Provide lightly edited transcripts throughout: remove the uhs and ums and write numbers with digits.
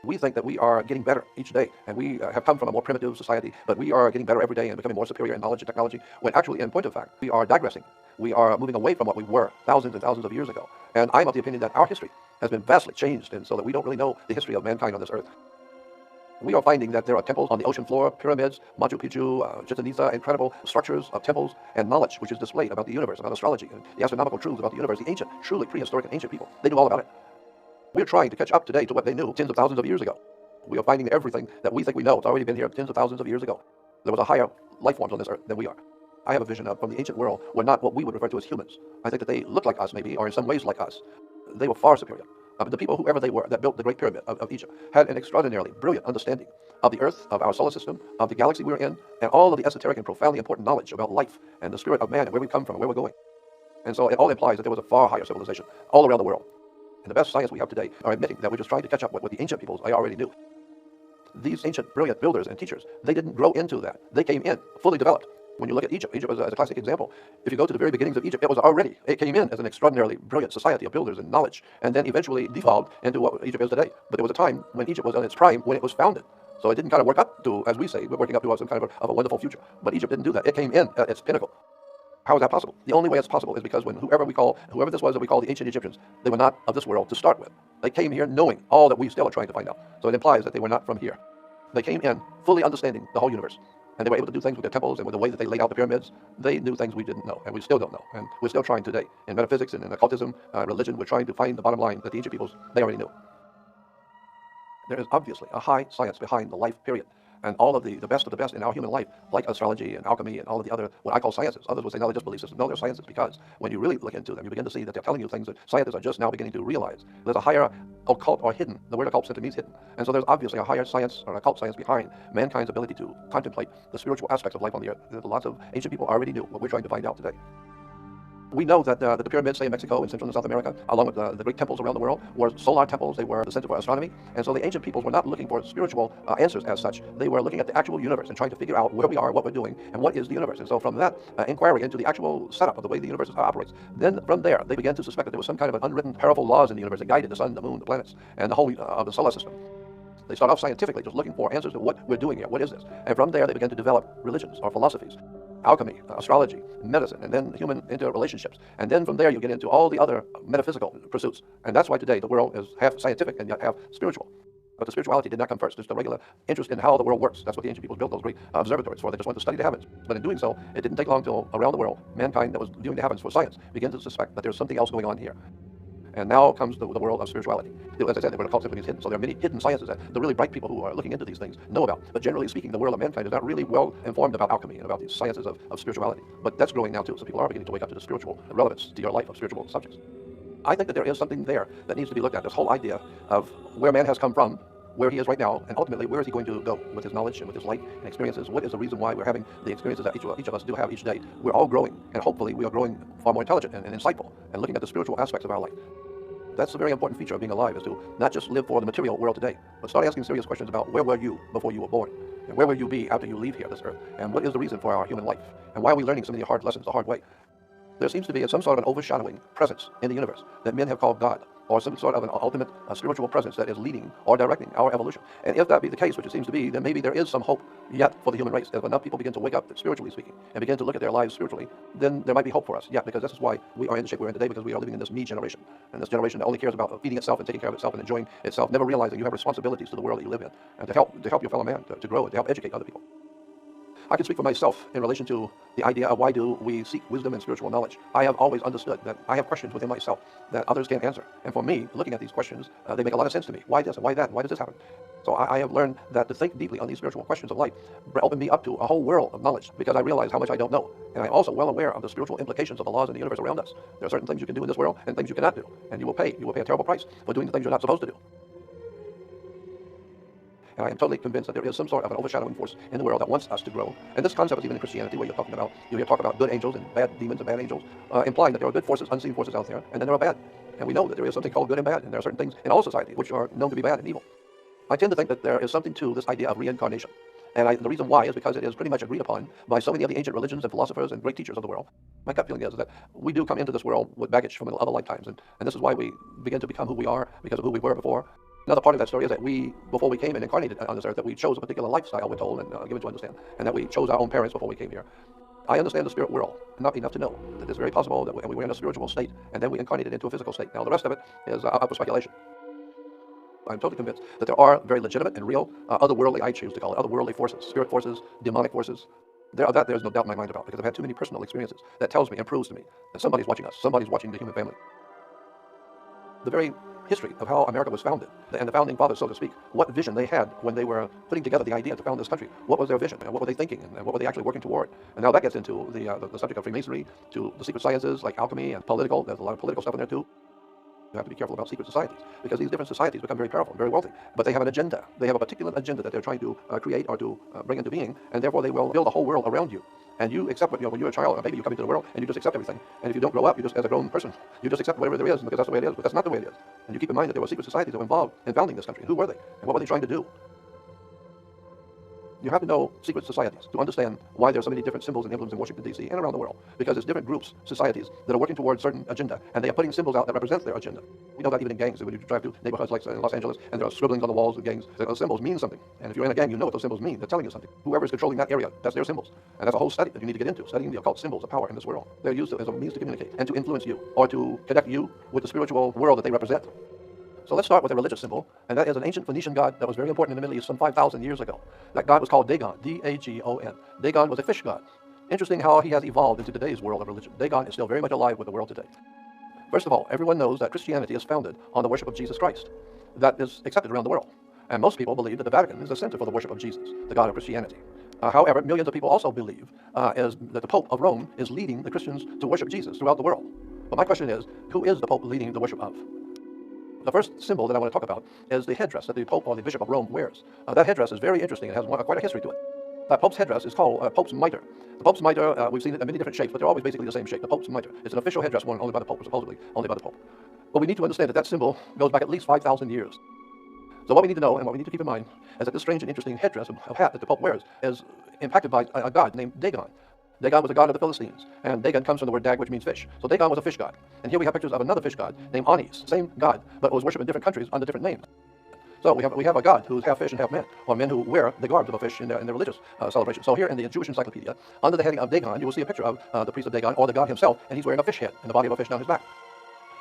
We think that we are getting better each day, and we have come from a more primitive society, but we are getting better every day and becoming more superior in knowledge and technology, when actually, in point of fact, we are digressing. We are moving away from what we were thousands and thousands of years ago. And I'm of the opinion that our history has been vastly changed, and so that we don't really know the history of mankind on this earth. We are finding that there are temples on the ocean floor, pyramids, Machu Picchu, Chichen Itza, incredible structures of temples and knowledge which is displayed about the universe, about astrology, and the astronomical truths about the universe. The ancient, truly prehistoric and ancient people, they knew all about it. We're trying to catch up today to what they knew tens of thousands of years ago. We are finding everything that we think we know. It's already been here tens of thousands of years ago. There was a higher life forms on this earth than we are. I have a vision of from the ancient world were not what we would refer to as humans. I think that they looked like us maybe, or in some ways like us. They were far superior. The people, whoever they were, that built the Great Pyramid of Egypt, had an extraordinarily brilliant understanding of the Earth, of our solar system, of the galaxy we're in, and all of the esoteric and profoundly important knowledge about life and the spirit of man and where we come from and where we're going. And so it all implies that there was a far higher civilization all around the world. And the best science we have today are admitting that we're just trying to catch up with what the ancient peoples I already knew. These ancient brilliant builders and teachers, they didn't grow into that. They came in fully developed. When you look at Egypt, Egypt was a classic example. If you go to the very beginnings of Egypt, it came in as an extraordinarily brilliant society of builders and knowledge, and then eventually devolved into what Egypt is today. But there was a time when Egypt was on its prime when it was founded. So it didn't kind of work up to, as we say, we're working up to some kind of a wonderful future. But Egypt didn't do that. It came in at its pinnacle. How is that possible? The only way it's possible is because when whoever this was that we call the ancient Egyptians, they were not of this world to start with. They came here knowing all that we still are trying to find out. So it implies that they were not from here. They came in fully understanding the whole universe. And they were able to do things with their temples and with the way that they laid out the pyramids. They knew things we didn't know, and we still don't know. And we're still trying today. In metaphysics and in occultism, religion, we're trying to find the bottom line that the ancient peoples, they already knew. There is obviously a high science behind the life period. And all of the best of the best in our human life, like astrology and alchemy and all of the other, what I call sciences. Others would say, no, they're just belief systems. No, they're sciences because when you really look into them, you begin to see that they're telling you things that scientists are just now beginning to realize. There's a higher occult or hidden. The word occult simply means hidden. And so there's obviously a higher science or occult science behind mankind's ability to contemplate the spiritual aspects of life on the earth. There's lots of ancient people already knew what we're trying to find out today. We know that the pyramids, say in Mexico and Central and South America, along with the great temples around the world, were solar temples. They were the center for astronomy. And so the ancient peoples were not looking for spiritual answers as such. They were looking at the actual universe and trying to figure out where we are, what we're doing, and what is the universe. And so from that inquiry into the actual setup of the way the universe operates, then from there they began to suspect that there was some kind of an unwritten, powerful laws in the universe that guided the sun, the moon, the planets, and the whole of the solar system. They start off scientifically, just looking for answers to what we're doing here, what is this? And from there they began to develop religions or philosophies. Alchemy, astrology, medicine, and then human interrelationships. And then from there you get into all the other metaphysical pursuits. And that's why today the world is half scientific and yet half spiritual. But the spirituality did not come first. Just the regular interest in how the world works. That's what the ancient people built those great observatories for. They just wanted to study the heavens. But in doing so, it didn't take long until around the world, mankind that was viewing the heavens for science began to suspect that there's something else going on here. And now comes the world of spirituality. As I said, the word occult simply means hidden. So there are many hidden sciences that the really bright people who are looking into these things know about. But generally speaking, the world of mankind is not really well informed about alchemy and about these sciences of spirituality. But that's growing now too. So people are beginning to wake up to the spiritual relevance to your life of spiritual subjects. I think that there is something there that needs to be looked at. This whole idea of where man has come from, where he is right now, and ultimately where is he going to go with his knowledge and with his light and experiences. What is the reason why we're having the experiences that each of us do have each day? We're all growing, and hopefully we are growing far more intelligent and insightful and looking at the spiritual aspects of our life. That's a very important feature of being alive, is to not just live for the material world today, but start asking serious questions about where were you before you were born? And where will you be after you leave here, this earth? And what is the reason for our human life? And why are we learning so many hard lessons the hard way? There seems to be some sort of an overshadowing presence in the universe that men have called God, or some sort of an ultimate spiritual presence that is leading or directing our evolution. And if that be the case, which it seems to be, then maybe there is some hope yet for the human race. If enough people begin to wake up, spiritually speaking, and begin to look at their lives spiritually, then there might be hope for us. Yeah, because this is why we are in the shape we're in today, because we are living in this me generation. And this generation that only cares about feeding itself and taking care of itself and enjoying itself, never realizing you have responsibilities to the world that you live in, and to help your fellow man to grow and to help educate other people. I can speak for myself in relation to the idea of why do we seek wisdom and spiritual knowledge. I have always understood that I have questions within myself that others can't answer. And for me, looking at these questions, they make a lot of sense to me. Why this and why that? Why does this happen? So I have learned that to think deeply on these spiritual questions of life opened me up to a whole world of knowledge, because I realize how much I don't know. And I'm also well aware of the spiritual implications of the laws in the universe around us. There are certain things you can do in this world and things you cannot do. And you will pay a terrible price for doing the things you're not supposed to do. And I am totally convinced that there is some sort of an overshadowing force in the world that wants us to grow. And this concept is even in Christianity, where you hear talk about good angels and bad demons and bad angels, implying that there are good forces, unseen forces out there, and then there are bad. And we know that there is something called good and bad, and there are certain things in all society which are known to be bad and evil. I tend to think that there is something to this idea of reincarnation. And the reason why is because it is pretty much agreed upon by so many of the ancient religions and philosophers and great teachers of the world. My gut feeling is that we do come into this world with baggage from other lifetimes, and this is why we begin to become who we are, because of who we were before. Another part of that story is that we, before we came and incarnated on this earth, that we chose a particular lifestyle, we're told, and given to understand, and that we chose our own parents before we came here. I understand the spirit world enough to know that it's very possible that we were in a spiritual state, and then we incarnated into a physical state. Now, the rest of it is up for speculation. I'm totally convinced that there are very legitimate and real, otherworldly, I choose to call it, otherworldly forces, spirit forces, demonic forces. There's no doubt in my mind about, because I've had too many personal experiences that tells me and proves to me that somebody's watching us, somebody's watching the human family. The very history of how America was founded, and the founding fathers, so to speak, what vision they had when they were putting together the idea to found this country. What was their vision? And what were they thinking? And what were they actually working toward? And now that gets into the subject of Freemasonry, to the secret sciences like alchemy and political. There's a lot of political stuff in there too. You have to be careful about secret societies, because these different societies become very powerful, very wealthy, but they have an agenda. They have a particular agenda that they're trying to create or to bring into being, and therefore they will build a whole world around you. And you accept what, when you're a child or a baby, you come into the world, and you just accept everything. And if you don't grow up, you just, as a grown person, you just accept whatever there is, because that's the way it is, but that's not the way it is. And you keep in mind that there were secret societies that were involved in founding this country. And who were they? And what were they trying to do? You have to know secret societies to understand why there are so many different symbols and emblems in Washington, D.C. and around the world. Because there's different groups, societies, that are working towards a certain agenda, and they are putting symbols out that represent their agenda. We know that even in gangs. When you drive to neighborhoods like in Los Angeles, and there are scribblings on the walls of gangs, those symbols mean something. And if you're in a gang, you know what those symbols mean. They're telling you something. Whoever is controlling that area, that's their symbols. And that's a whole study that you need to get into, studying the occult symbols of power in this world. They're used as a means to communicate and to influence you, or to connect you with the spiritual world that they represent. So let's start with a religious symbol, and that is an ancient Phoenician god that was very important in the Middle East some 5,000 years ago. That god was called Dagon, D-A-G-O-N. Dagon was a fish god. Interesting how he has evolved into today's world of religion. Dagon is still very much alive with the world today. First of all, everyone knows that Christianity is founded on the worship of Jesus Christ. That is accepted around the world. And most people believe that the Vatican is the center for the worship of Jesus, the god of Christianity. However, millions of people also believe that the Pope of Rome is leading the Christians to worship Jesus throughout the world. But my question is, who is the Pope leading the worship of? The first symbol that I want to talk about is the headdress that the Pope or the Bishop of Rome wears. That headdress is very interesting. It has quite a history to it. That Pope's headdress is called Pope's mitre. The Pope's mitre, we've seen it in many different shapes, but they're always basically the same shape. The Pope's mitre. It's an official headdress worn only by the Pope, or supposedly only by the Pope. But we need to understand that that symbol goes back at least 5,000 years. So what we need to know, and what we need to keep in mind, is that this strange and interesting headdress of hat that the Pope wears is impacted by a god named Dagon. Dagon was a god of the Philistines, and Dagon comes from the word dag, which means fish. So Dagon was a fish god. And here we have pictures of another fish god named Anis, same god, but was worshipped in different countries under different names. So we have a god who's half fish and half man, or men who wear the garbs of a fish in their religious celebration. So here in the Jewish Encyclopedia, under the heading of Dagon, you will see a picture of the priest of Dagon, or the god himself, and he's wearing a fish head and the body of a fish down his back.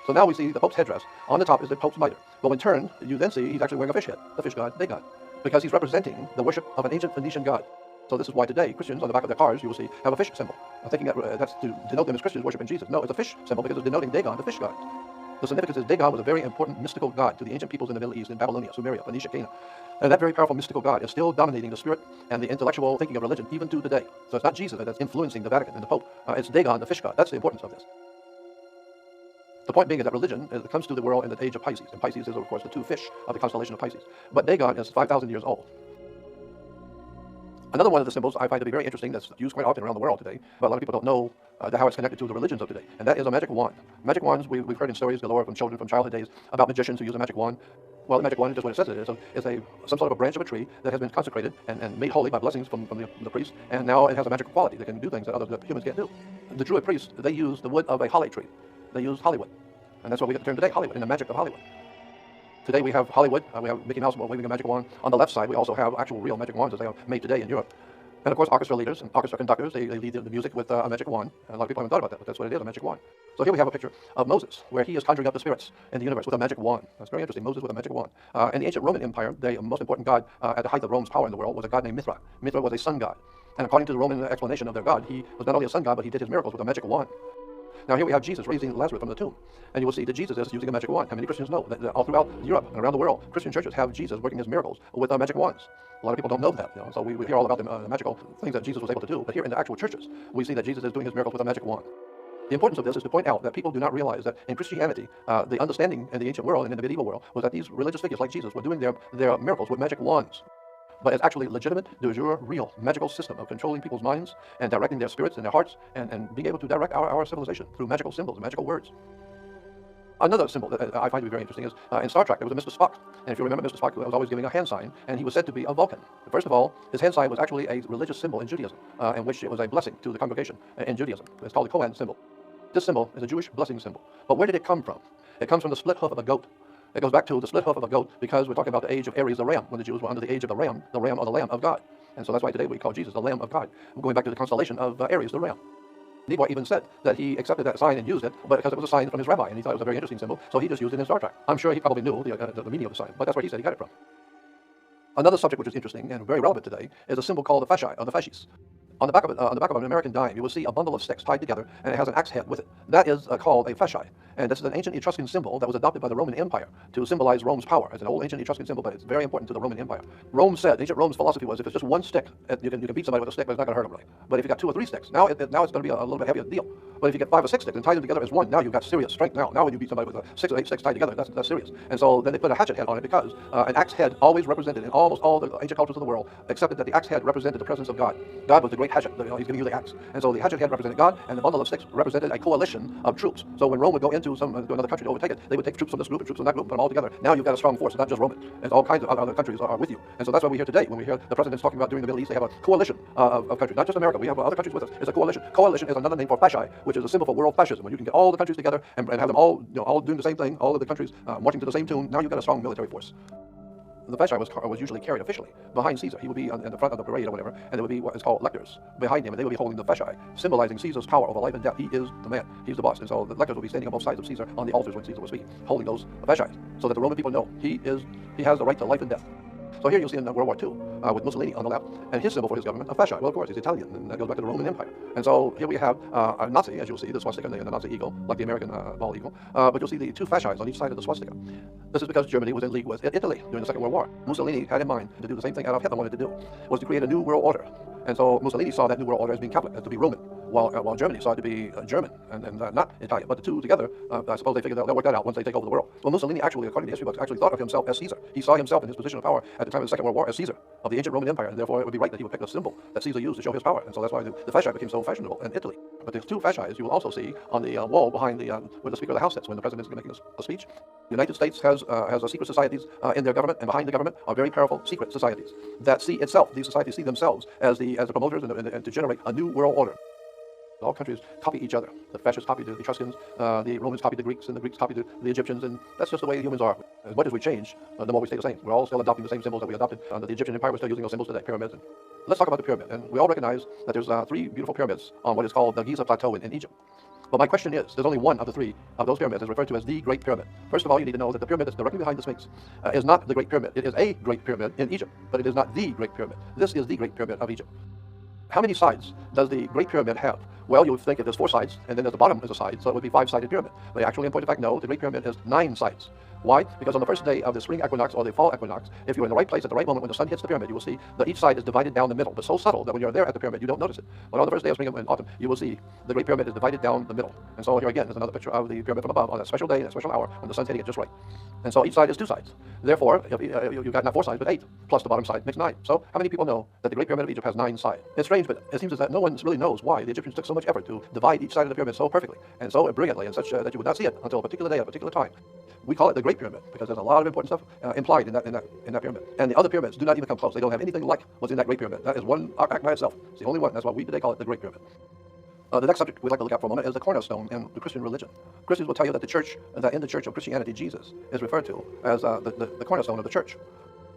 So now we see the Pope's headdress. On the top is the Pope's mitre. Well, in turn, you then see he's actually wearing a fish head, the fish god Dagon, because he's representing the worship of an ancient Phoenician god. So this is why today Christians on the back of their cars, you will see, have a fish symbol. I'm thinking that that's to denote them as Christians worshiping Jesus. No, it's a fish symbol because it's denoting Dagon, the fish god. The significance is Dagon was a very important mystical god to the ancient peoples in the Middle East, in Babylonia, Sumeria, Phoenicia, Canaan. And that very powerful mystical god is still dominating the spirit and the intellectual thinking of religion even to today. So it's not Jesus that's influencing the Vatican and the Pope. It's Dagon, the fish god. That's the importance of this. The point being is that religion comes to the world in the age of Pisces. And Pisces is, of course, the two fish of the constellation of Pisces. But Dagon is 5,000 years old. Another one of the symbols I find to be very interesting that's used quite often around the world today, but a lot of people don't know how it's connected to the religions of today, and that is a magic wand. Magic wands, we've heard in stories galore from children from childhood days about magicians who use a magic wand. Well, the magic wand is just what it says it is. It's some sort of a branch of a tree that has been consecrated and made holy by blessings from the priest, and now it has a magical quality that can do things that humans can't do. The Druid priests, they use the wood of a holly tree. They use Hollywood, and that's why we get the term today, Hollywood, and the magic of Hollywood. Today we have Hollywood, we have Mickey Mouse waving a magic wand. On the left side, we also have actual real magic wands as they are made today in Europe. And of course, orchestra leaders and orchestra conductors, they lead the music with a magic wand. And a lot of people haven't thought about that, but that's what it is, a magic wand. So here we have a picture of Moses, where he is conjuring up the spirits in the universe with a magic wand. That's very interesting, Moses with a magic wand. In the ancient Roman Empire, the most important god at the height of Rome's power in the world was a god named Mithra. Mithra was a sun god. And according to the Roman explanation of their god, he was not only a sun god, but he did his miracles with a magic wand. Now here we have Jesus raising Lazarus from the tomb. And you will see that Jesus is using a magic wand. And many Christians know that all throughout Europe and around the world, Christian churches have Jesus working his miracles with magic wands. A lot of people don't know that. So we hear all about the magical things that Jesus was able to do. But here in the actual churches, we see that Jesus is doing his miracles with a magic wand. The importance of this is to point out that people do not realize that in Christianity, the understanding in the ancient world and in the medieval world was that these religious figures like Jesus were doing their miracles with magic wands. But it's actually legitimate, de jure, real, magical system of controlling people's minds and directing their spirits and their hearts and being able to direct our civilization through magical symbols and magical words. Another symbol that I find to be very interesting is in Star Trek, there was a Mr. Spock. And if you remember, Mr. Spock was always giving a hand sign, and he was said to be a Vulcan. First of all, his hand sign was actually a religious symbol in Judaism, in which it was a blessing to the congregation in Judaism. It's called the Kohen symbol. This symbol is a Jewish blessing symbol. But where did it come from? It comes from the split hoof of a goat. It goes back to the split hoof of a goat because we're talking about the age of Aries, the ram, when the Jews were under the age of the ram or the Lamb of God. And so that's why today we call Jesus the Lamb of God. We're going back to the constellation of Aries, the ram. Niebuhr even said that he accepted that sign and used it, but because it was a sign from his rabbi, and he thought it was a very interesting symbol, so he just used it in Star Trek. I'm sure he probably knew the meaning of the sign, but that's where he said he got it from. Another subject which is interesting and very relevant today is a symbol called the fasci, or the fasces. On the back of an American dime, you will see a bundle of sticks tied together, and it has an axe head with it. That is called a fasci, and this is an ancient Etruscan symbol that was adopted by the Roman Empire to symbolize Rome's power. It's an old ancient Etruscan symbol, but it's very important to the Roman Empire. Ancient Rome's philosophy was if it's just one stick, you can beat somebody with a stick, but it's not going to hurt them really. But if you got 2 or 3 sticks, now it's going to be a little bit heavier deal. But if you get 5 or 6 sticks and tie them together as one, now you've got serious strength. Now when you beat somebody with 6 or 8 sticks tied together, that's serious. And so then they put a hatchet head on it because an axe head always represented in almost all the ancient cultures of the world accepted that the axe head represented the presence of God. God was the great hatchet. He's giving you the axe. And so the hatchet head represented God, and the bundle of sticks represented a coalition of troops. So when Rome would go into another country to overtake it, they would take troops from this group and troops from that group and put them all together. Now you've got a strong force. It's not just Roman. And all kinds of other countries are with you. And so that's why we're here today. When we hear the presidents talking about during the Middle East, they have a coalition of countries. Not just America. We have other countries with us. It's a coalition. Coalition is another name for fasci, which is a symbol for world fascism. When you can get all the countries together and have them all doing the same thing, all of the countries marching to the same tune, now you've got a strong military force. The fasci was usually carried officially behind Caesar. He would be in the front of the parade or whatever, and there would be what is called lectors behind him, and they would be holding the fasci, symbolizing Caesar's power over life and death. He is the man. He's the boss. And so the lectors would be standing on both sides of Caesar on the altars when Caesar was speaking, holding those fasci, so that the Roman people know he has the right to life and death. So here you'll see in World War II with Mussolini on the left, and his symbol for his government, a fasci. Well, of course, he's Italian, and that goes back to the Roman Empire. And so here we have a Nazi, as you'll see, the swastika and the Nazi eagle, like the American bald eagle. But you'll see the 2 fasci on each side of the swastika. This is because Germany was in league with Italy during the Second World War. Mussolini had in mind to do the same thing Adolf Hitler wanted to do, was to create a new world order. And so Mussolini saw that new world order as being Catholic, as to be Roman, while Germany saw it to be German and not Italian. But the two together, I suppose they figured they'll work that out once they take over the world. Well, Mussolini actually, according to history books, actually thought of himself as Caesar. He saw himself in his position of power at the time of the Second World War as Caesar of the ancient Roman Empire, and therefore it would be right that he would pick a symbol that Caesar used to show his power. And so that's why the fasci became so fashionable in Italy. But the 2 fasci you will also see on the wall behind where the Speaker of the House sits when the President is making a speech. The United States has secret societies in their government, and behind the government are very powerful secret societies that see itself, these societies see themselves as the promoters and to generate a new world order. All countries copy each other. The fascists copied the Etruscans, the Romans copied the Greeks, and the Greeks copied the Egyptians, and that's just the way humans are. As much as we change, the more we stay the same. We're all still adopting the same symbols that we adopted under the Egyptian Empire. We're still using those symbols today, pyramids. And let's talk about the pyramid. And we all recognize that there's 3 beautiful pyramids on what is called the Giza Plateau in Egypt. But my question is, there's only one of the 3 of those pyramids is referred to as the Great Pyramid. First of all, you need to know that the pyramid that's directly behind the Sphinx is not the Great Pyramid. It is a Great Pyramid in Egypt, but it is not the Great Pyramid. This is the Great Pyramid of Egypt. How many sides does the Great Pyramid have? Well, you would think if there's 4 sides, and then at the bottom is a side, so it would be 5-sided pyramid. But actually, in point of fact, no, the Great Pyramid has 9 sides. Why? Because on the first day of the spring equinox or the fall equinox, if you're in the right place at the right moment when the sun hits the pyramid, you will see that each side is divided down the middle, but so subtle that when you're there at the pyramid, you don't notice it. But on the first day of spring and autumn, you will see the Great Pyramid is divided down the middle. And so here again is another picture of the pyramid from above on that special day, that special hour, when the sun's hitting it just right. And so each side is 2 sides. Therefore, you've got not 4 sides, but 8, plus the bottom side makes 9. So how many people know that the Great Pyramid of Egypt has 9 sides? It's strange, but it seems as that no one really knows why the Egyptians took so much effort to divide each side of the pyramid so perfectly and so brilliantly and such that you would not see it until a particular day, a particular time. We call it the Great Pyramid because there's a lot of important stuff implied in that pyramid. And the other pyramids do not even come close. They don't have anything like what's in that Great Pyramid. That is one act by itself. It's the only one. That's why we today call it the Great Pyramid. The next subject we'd like to look at for a moment is the cornerstone in the Christian religion. Christians will tell you that in the Church of Christianity, Jesus is referred to as the cornerstone of the church.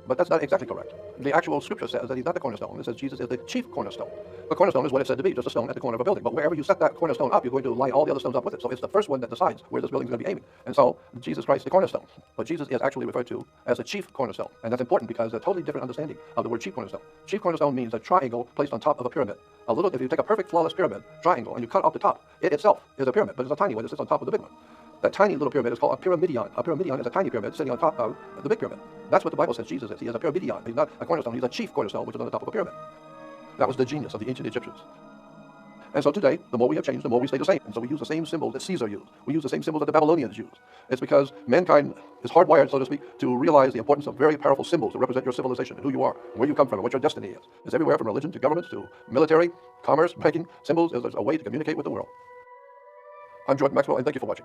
But that's not exactly correct. The actual scripture says that he's not the cornerstone. It says Jesus is the chief cornerstone. The cornerstone is what it's said to be, just a stone at the corner of a building. But wherever you set that cornerstone up, you're going to line all the other stones up with it. So it's the first one that decides where this building is going to be aiming. And so Jesus Christ, the cornerstone. But Jesus is actually referred to as the chief cornerstone. And that's important because there's a totally different understanding of the word chief cornerstone. Chief cornerstone means a triangle placed on top of a pyramid. If you take a perfect flawless pyramid, triangle, and you cut off the top, it itself is a pyramid, but it's a tiny one that sits on top of the big one. That tiny little pyramid is called a pyramidion. A pyramidion is a tiny pyramid sitting on top of the big pyramid. That's what the Bible says Jesus is. He is a pyramidion. He's not a cornerstone. He's a chief cornerstone, which is on the top of a pyramid. That was the genius of the ancient Egyptians. And so today, the more we have changed, the more we stay the same. And so we use the same symbols that Caesar used. We use the same symbols that the Babylonians used. It's because mankind is hardwired, so to speak, to realize the importance of very powerful symbols that represent your civilization and who you are, where you come from, and what your destiny is. It's everywhere from religion to governments to military, commerce, banking. Symbols is a way to communicate with the world. I'm Jordan Maxwell, and thank you for watching.